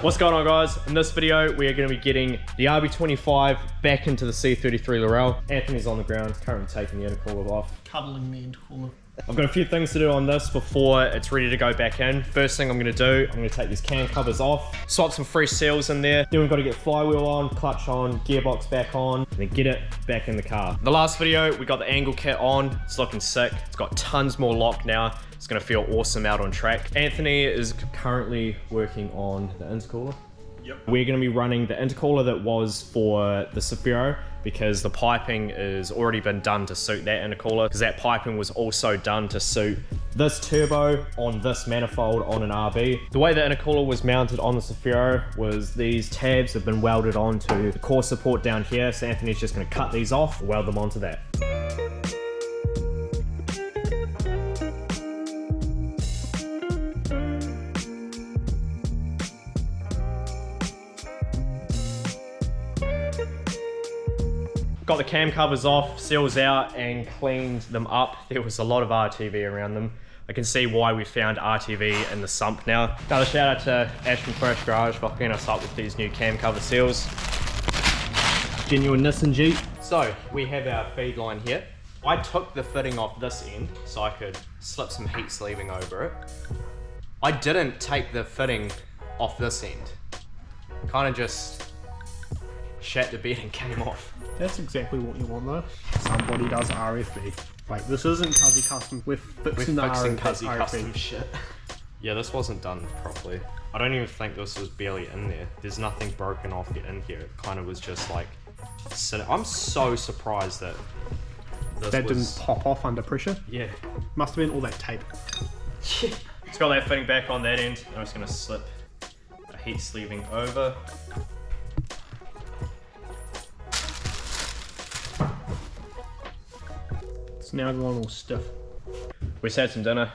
What's going on, guys? In this video we are going to be getting the RB25 back into the C33 Laurel. Anthony's on the ground, currently taking the intercooler off. Cuddling the intercooler. I've got a few things to do on this before it's ready to go back in. First thing I'm going to do, I'm going to take these cam covers off, swap some fresh seals in there. Then we've got to get flywheel on, clutch on, gearbox back on, and then get it back in the car. The last video, we got the angle kit on. It's looking sick. It's got tons more lock now. It's going to feel awesome out on track. Anthony is currently working on the intercooler. Yep. We're going to be running the intercooler that was for the Safiro because the piping has already been done to suit that intercooler, because that piping was also done to suit this turbo on this manifold on an RB. The way the intercooler was mounted on the Safiro was these tabs have been welded onto the core support down here, so Anthony's just going to cut these off and weld them onto that. Got the cam covers off, seals out, and cleaned them up. There was a lot of RTV around them. I can see why we found RTV in the sump now. Another shout out to Ashton Fresh Garage for hooking us up with these new cam cover seals. Genuine Nissan Jeep. So we have our feed line here. I took the fitting off this end so I could slip some heat sleeving over it. I didn't take the fitting off this end. Kind of just shat the bed and came off. That's exactly what you want though. Somebody does RFB. Like, this isn't Cuzzy Custom, we're fixing the Cuzzy RFB Custom shit. Yeah, this wasn't done properly. I don't even think this was barely in there. There's nothing broken off in here. It kind of was just like sitting. I'm so surprised that this didn't pop off under pressure. Yeah. Must have been all that tape. It's got that fitting back on that end. I'm just gonna slip a heat sleeving over. It's now going all stiff. We just had some dinner.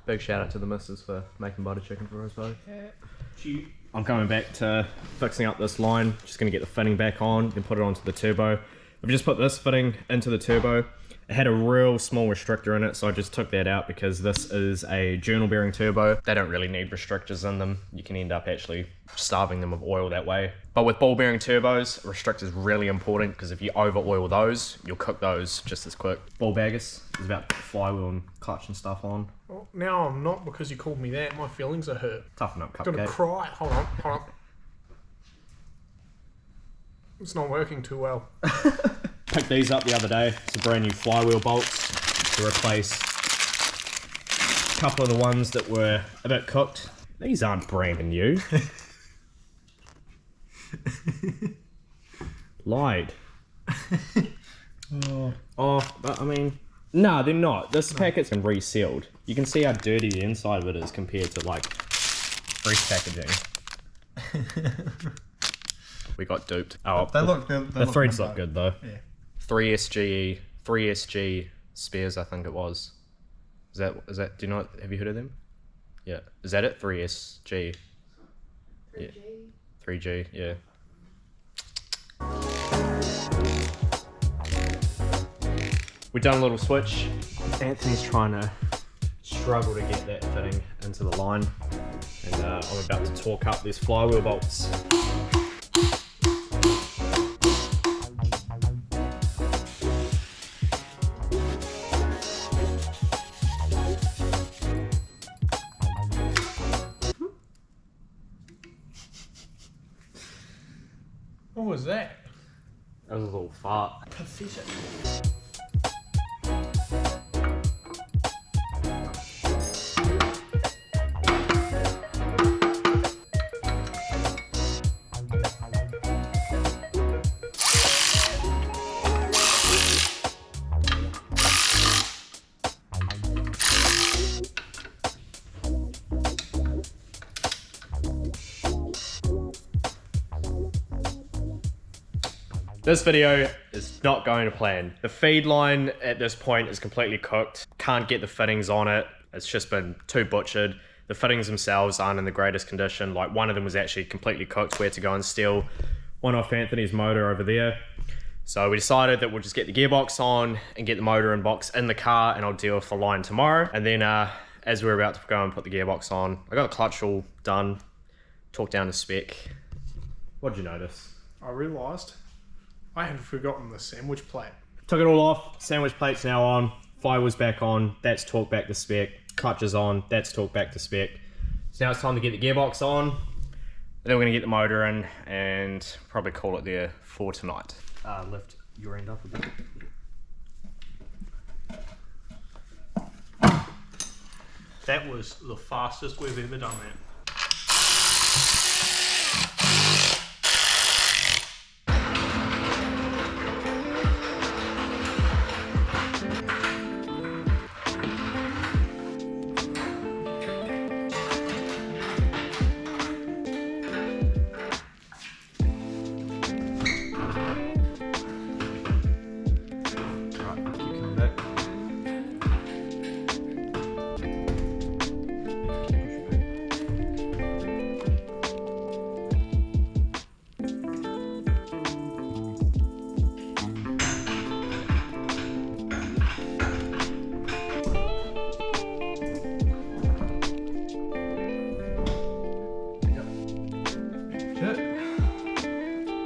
Big shout out to the missus for making butter chicken for us both. Yeah. I'm coming back to fixing up this line. Just gonna get the fitting back on and put it onto the turbo. I've just put this fitting into the turbo. It had a real small restrictor in it, so I just took that out because this is a journal bearing turbo. They don't really need restrictors in them. You can end up actually starving them of oil that way. But with ball bearing turbos, a restrictor is really important because if you over oil those, you'll cook those just as quick. Ball baggers is about to put flywheel and clutch and stuff on. Well, now I'm not, because you called me that. My feelings are hurt. Toughen up, I'm cupcake. gonna cry. Hold on. It's not working too well. Picked these up the other day. It's a brand new flywheel bolts to replace a couple of the ones that were a bit cooked. These aren't brand new. Lied. But I mean, no, they're not. This packet's been resealed. You can see how dirty the inside of it is compared to like fresh packaging. We got duped. Oh, They look good. The threads look good though. Yeah. 3SG spares, I think it was. Is that? Do you know? Have you heard of them? Yeah. Is that it? 3SG. 3G. Yeah. 3G. Yeah. We've done a little switch. Anthony's trying to struggle to get that fitting into the line, and I'm about to torque up these flywheel bolts. What was that? That was a little fart. Pathetic. This video is not going to plan. The feed line at this point is completely cooked. Can't get the fittings on it. It's just been too butchered. The fittings themselves aren't in the greatest condition. Like, one of them was actually completely cooked. We had to go and steal one off Anthony's motor over there. So we decided that we'll just get the gearbox on and get the motor and box in the car, and I'll deal with the line tomorrow. And then as we were about to go and put the gearbox on, I got the clutch all done. talk down to spec. What did you notice? I realised I had forgotten the sandwich plate. Took it all off, sandwich plate's now on, flywheel's back on, that's torque back to spec, clutch is on, that's torque back to spec. So now it's time to get the gearbox on, and then we're gonna get the motor in and probably call it there for tonight. Lift your end up a bit. That was the fastest we've ever done that.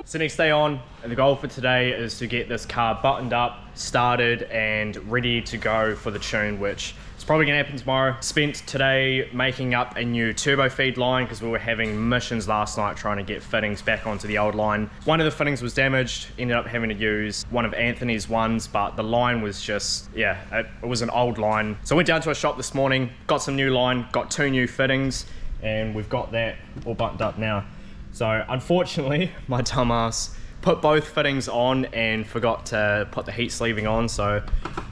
So next day on, and the goal for today is to get this car buttoned up, started, and ready to go for the tune, which is probably gonna happen tomorrow. Spent today making up a new turbo feed line because we were having missions last night trying to get fittings back onto the old line. One of the fittings was damaged, ended up having to use one of Anthony's ones, but the line was just, yeah, it was an old line. So I went down to a shop this morning, got some new line, got 2 new fittings, and we've got that all buttoned up now. So unfortunately, my dumbass put both fittings on and forgot to put the heat sleeving on, so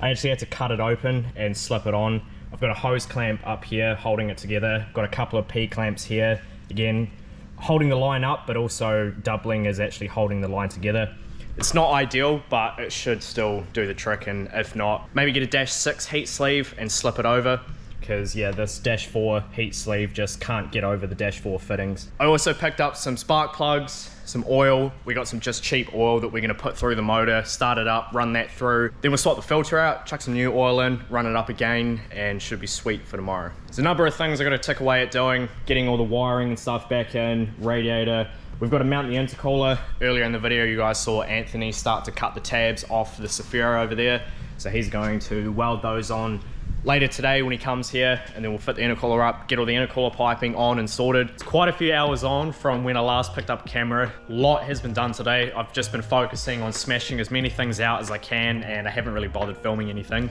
I actually had to cut it open and slip it on. I've got a hose clamp up here holding it together, got a couple of P clamps here, again holding the line up, but also doubling is actually holding the line together. It's not ideal, but it should still do the trick, and if not, maybe get a Dash 6 heat sleeve and slip it over, because yeah, this Dash 4 heat sleeve just can't get over the Dash 4 fittings. I also picked up some spark plugs, some oil. We got some just cheap oil that we're gonna put through the motor, start it up, run that through. Then we'll swap the filter out, chuck some new oil in, run it up again, and should be sweet for tomorrow. There's a number of things I gotta tick away at doing, getting all the wiring and stuff back in, radiator. We've got to mount the intercooler. Earlier in the video, you guys saw Anthony start to cut the tabs off the Saphira over there. So he's going to weld those on later today when he comes here, and then we'll fit the intercooler up, get all the intercooler piping on and sorted. It's quite a few hours on from when I last picked up a camera. A lot has been done today. I've just been focusing on smashing as many things out as I can, and I haven't really bothered filming anything.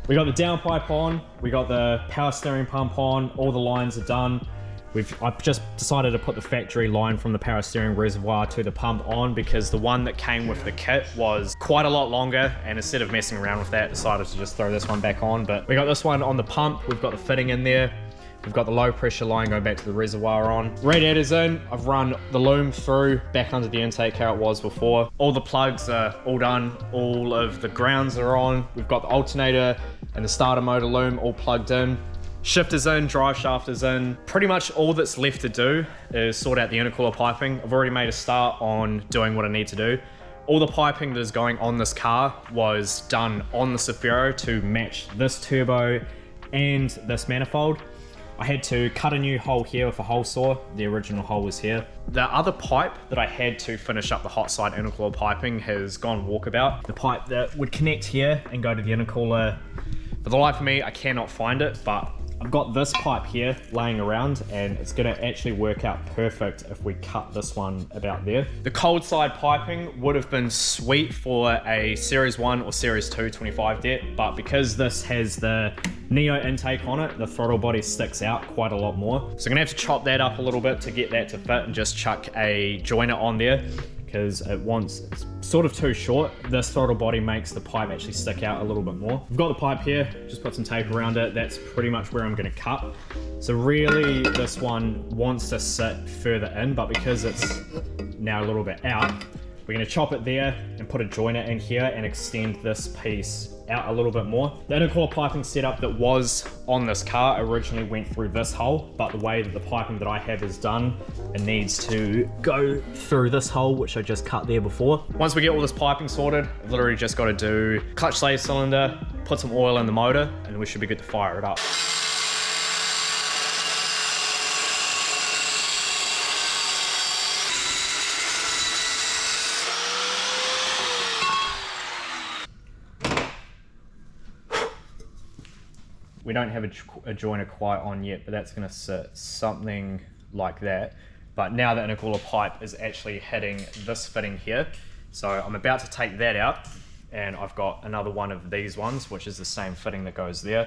We got the downpipe on, we got the power steering pump on, all the lines are done. I've just decided to put the factory line from the power steering reservoir to the pump on because the one that came with the kit was quite a lot longer, and instead of messing around with that, decided to just throw this one back on. But we got this one on the pump, we've got the fitting in there, we've got the low pressure line going back to the reservoir on. Radiator's in, I've run the loom through back under the intake how it was before. All the plugs are all done, all of the grounds are on. We've got the alternator and the starter motor loom all plugged in. Shifter's in, drive shaft is in. Pretty much all that's left to do is sort out the intercooler piping. I've already made a start on doing what I need to do. All the piping that is going on this car was done on the Saphira to match this turbo and this manifold. I had to cut a new hole here with a hole saw. The original hole was here. The other pipe that I had to finish up the hot side intercooler piping has gone walkabout. The pipe that would connect here and go to the intercooler, for the life of me, I cannot find it, but I've got this pipe here laying around, and it's gonna actually work out perfect if we cut this one about there. The cold side piping would have been sweet for a Series 1 or Series 2 25 det, but because this has the Neo intake on it, the throttle body sticks out quite a lot more. So I'm gonna have to chop that up a little bit to get that to fit and just chuck a joiner on there, because it's sort of too short. This throttle body makes the pipe actually stick out a little bit more. We've got the pipe here, just put some tape around it. That's pretty much where I'm gonna cut. So really this one wants to sit further in, but because it's now a little bit out, we're gonna chop it there and put a joiner in here and extend this piece out a little bit more. The intercooler piping setup that was on this car originally went through this hole, but the way that the piping that I have is done, it needs to go through this hole, which I just cut there before. Once we get all this piping sorted, I've literally just got to do clutch slave cylinder, put some oil in the motor, and we should be good to fire it up. We don't have a joiner quite on yet, but that's gonna sit something like that. But now the intercooler pipe is actually hitting this fitting here. So I'm about to take that out, and I've got another one of these ones, which is the same fitting that goes there.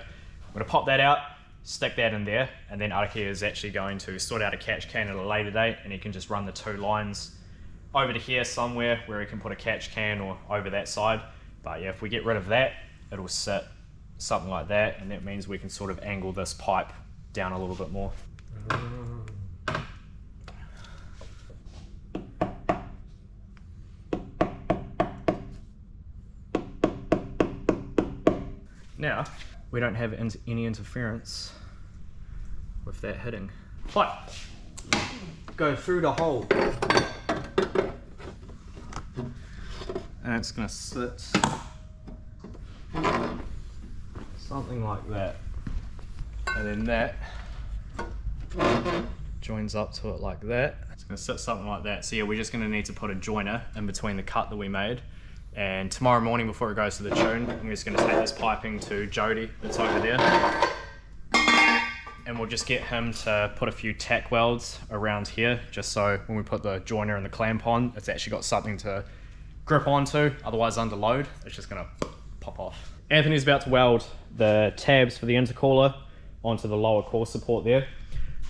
I'm gonna pop that out, stick that in there, and then Araki is actually going to sort out a catch can at a later date, and he can just run the 2 lines over to here somewhere where he can put a catch can or over that side. But yeah, if we get rid of that, it'll sit something like that, and that means we can sort of angle this pipe down a little bit more. Now, we don't have any interference with that hitting. Pipe, go through the hole. And it's gonna sit something like that. And then that joins up to it like that. It's gonna sit something like that. So yeah, we're just gonna need to put a joiner in between the cut that we made. And tomorrow morning before it goes to the tune, I'm just gonna take this piping to Jody that's over there. And we'll just get him to put a few tack welds around here, just so when we put the joiner and the clamp on, it's actually got something to grip onto, otherwise under load, it's just gonna pop off. Anthony's about to weld the tabs for the intercooler onto the lower core support there.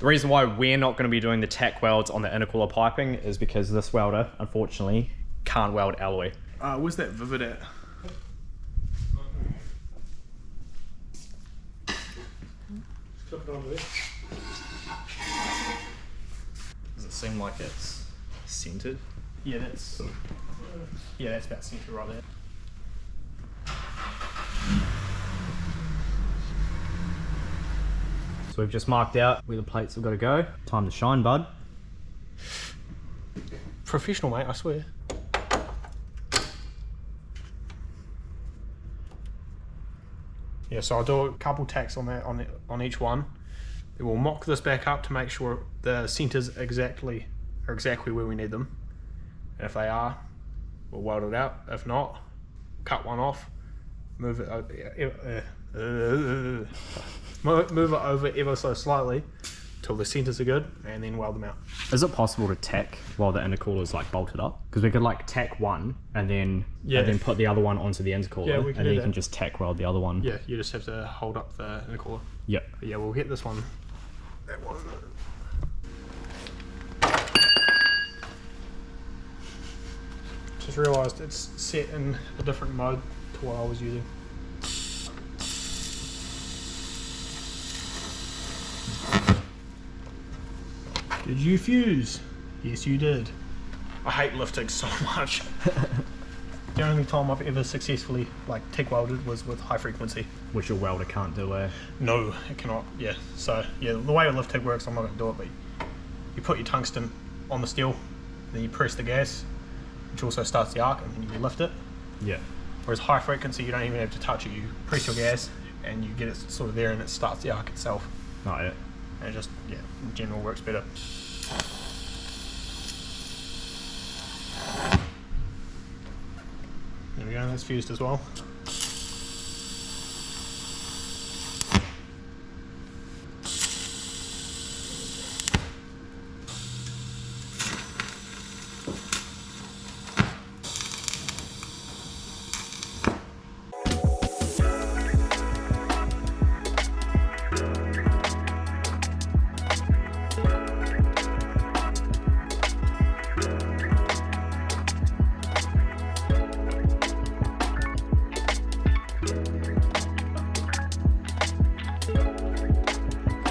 The reason why we're not gonna be doing the tack welds on the intercooler piping is because this welder, unfortunately, can't weld alloy. Where's that Vivid at? Flip it onto there. Does it seem like it's centered? Yeah, that's about centered right there. So we've just marked out where the plates have got to go. Time to shine, bud. Professional, mate, I swear. Yeah, so I'll do a couple tacks on that on each one. Then we'll mock this back up to make sure the centers are exactly where we need them. And if they are, we'll weld it out. If not, cut one off, move it over ever so slightly till the centers are good, and then weld them out. Is it possible to tack while the intercooler is like bolted up? Because we could like tack one and then put the other one onto the intercooler, Yeah, we can and do then you that. can just tack weld the other one. Yeah, you just have to hold up the intercooler. Yep. But yeah, we'll get this one. That one. Just realised it's set in a different mode to what I was using. Did you fuse? Yes, you did. I hate lifting so much. The only time I've ever successfully TIG welded was with high frequency. Which your welder can't do, eh? No, it cannot. Yeah. So yeah, the way a lift TIG works, I'm not going to do it, but you put your tungsten on the steel, then you press the gas, which also starts the arc, and then you lift it. Yeah. Whereas high frequency, you don't even have to touch it. You press your gas, and you get it sort of there, and it starts the arc itself. Oh yeah. And it just, yeah, in general works better. There we go, that's fused as well.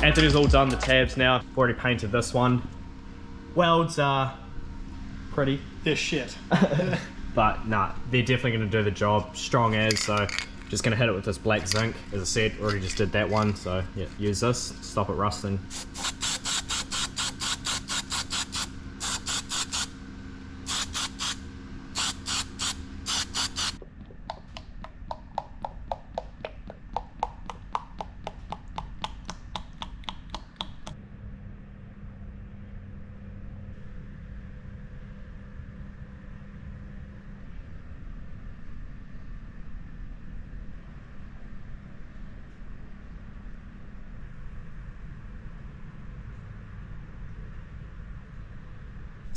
Anthony's all done the tabs now. Already painted this one. Welds are pretty. They're shit. But nah, they're definitely going to do the job. Strong as, so just going to hit it with this black zinc. As I said, already just did that one, so yeah, use this, stop it rusting.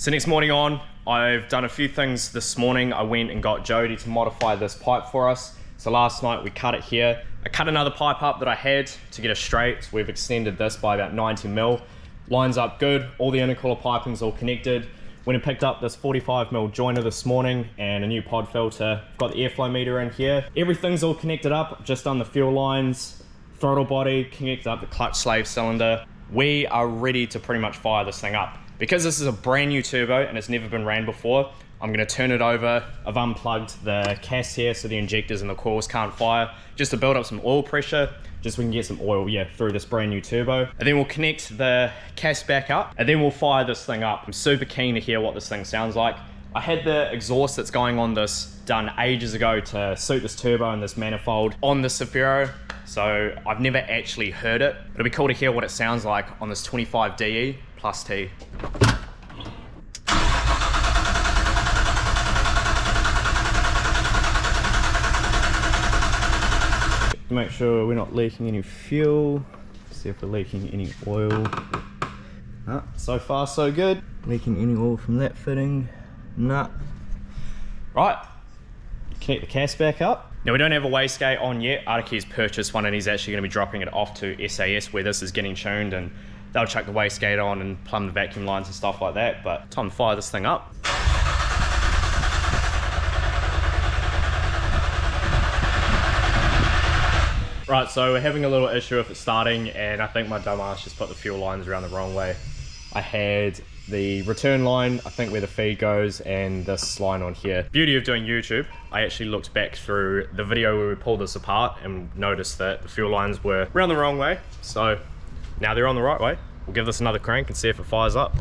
So next morning on, I've done a few things this morning. I went and got Jody to modify this pipe for us. So last night we cut it here. I cut another pipe up that I had to get it straight. So we've extended this by about 90 mil. Lines up good, all the intercooler piping's all connected. Went and picked up this 45 mil joiner this morning and a new pod filter. Got the airflow meter in here. Everything's all connected up, just done the fuel lines, throttle body, connected up the clutch slave cylinder. We are ready to pretty much fire this thing up. Because this is a brand new turbo and it's never been ran before, I'm gonna turn it over. I've unplugged the CAS here so the injectors and the coils can't fire, just to build up some oil pressure, just so we can get some oil, through this brand new turbo. And then we'll connect the CAS back up and then we'll fire this thing up. I'm super keen to hear what this thing sounds like. I had the exhaust that's going on this done ages ago to suit this turbo and this manifold on the Zafiro, so I've never actually heard it. It'll be cool to hear what it sounds like on this 25 DE plus T. Make sure we're not leaking any fuel. See if we're leaking any oil. So far so good. Leaking any oil from that fitting? Nah. Right, connect the CAS back up. Now we don't have a wastegate on yet. Artiki's purchased one and he's actually going to be dropping it off to SAS where this is getting tuned, and they'll chuck the wastegate on and plumb the vacuum lines and stuff like that. But time to fire this thing up. Right, so we're having a little issue with it starting, and I think my dumbass just put the fuel lines around the wrong way. I had the return line, I think where the feed goes, and this line on here. Beauty of doing YouTube, I actually looked back through the video where we pulled this apart and noticed that the fuel lines were around the wrong way. So now they're on the right way. We'll give this another crank and see if it fires up.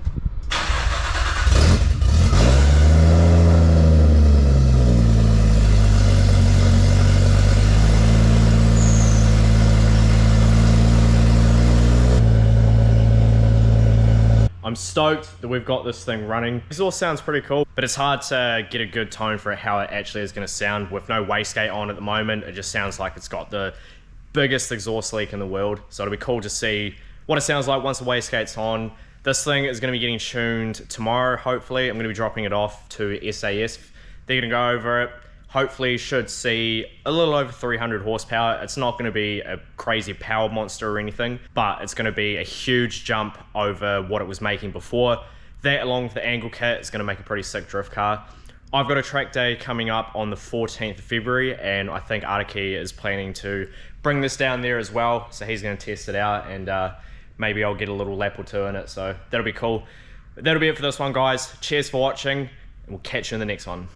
I'm stoked that we've got this thing running. Exhaust sounds pretty cool, but it's hard to get a good tone for how it actually is going to sound with no wastegate on at the moment. It just sounds like it's got the biggest exhaust leak in the world. So it'll be cool to see what it sounds like once the wastegate's on. This thing is going to be getting tuned tomorrow, hopefully. I'm going to be dropping it off to SAS. They're going to go over it. Hopefully should see a little over 300 horsepower. It's not going to be a crazy power monster or anything, but it's going to be a huge jump over what it was making before. That, along with the angle kit, is going to make a pretty sick drift car. I've got a track day coming up on the 14th of February, and I think Artiki is planning to bring this down there as well. So he's going to test it out, and maybe I'll get a little lap or two in it. So that'll be cool. But that'll be it for this one, guys. Cheers for watching, and we'll catch you in the next one.